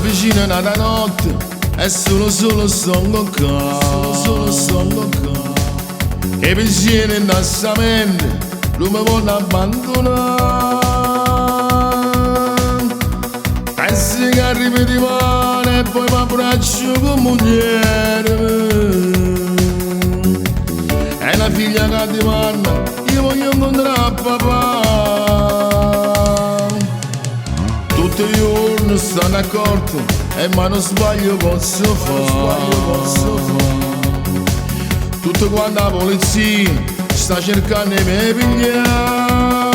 avvicina la notte e solo sto con e i pensieri in nostra mente lui mi vuole abbandonare. Pensi che arrivi di mare e poi mi abbraccio con moglie. E la figlia che ti manna, io voglio incontrare papà. Tutti i giorni stanno accorto e ma non sbaglio posso fare. Tutto quando la polizia sta cercando di me pigliare.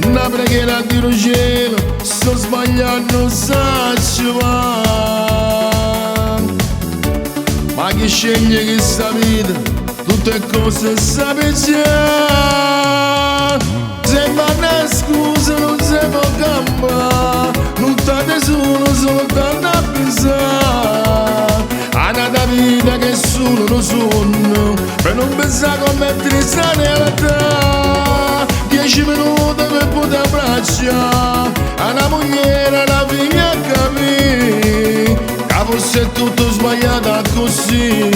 Una preghiera di cielo, sto sbagliando, saccio ma chi sceglie che sta vita, tutte cose sapete già. Sembra una scusa, non si può cambiare, non state solo tanto a pensare. Una vita che solo non sono, per non pensare come triste realtà. 10 minuti per poter abbracciare una moglie, una figlia a capire che fosse tutto sbagliato così.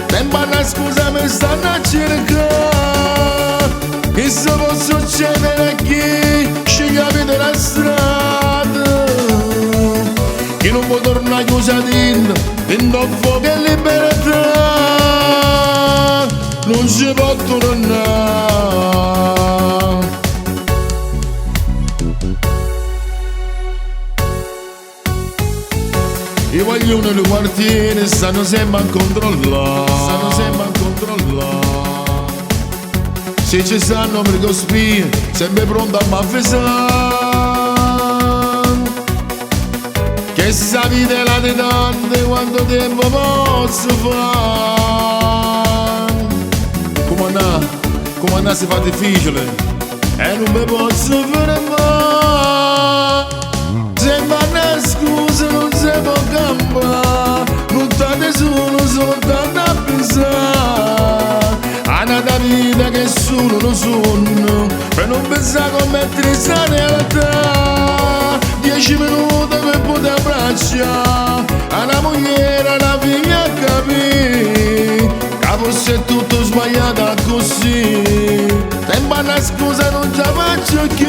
Tempo una scusa mi stanno a cercare, che se può succedere a chi sceglie la strada, che non può tornare chiusa dentro fuoco e libertà, non si può tornare. I guaglioni del quartiere stanno sempre a controllare, se ci stanno per spie, sempre pronto a m'avvisare. Che sta vita è la di tante, quanto tempo posso fare? Come andare si fa difficile e non mi posso fermare. Sembra una scusa, non si può cambiare, non state solo tanto a pensare. Una vita che solo non sono, per non pensare come triste la realtà. 10 minuti per poter abbracciare una moglie, una figlia a capire che fosse tutto sbagliato così. Tempo una scusa non ce la faccio più,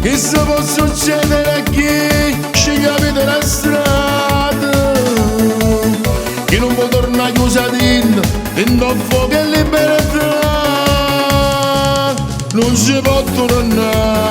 che se può succedere a chi sceglie la strada, che non può tornare chiusa dentro fuoco e libertà, non si può tornare.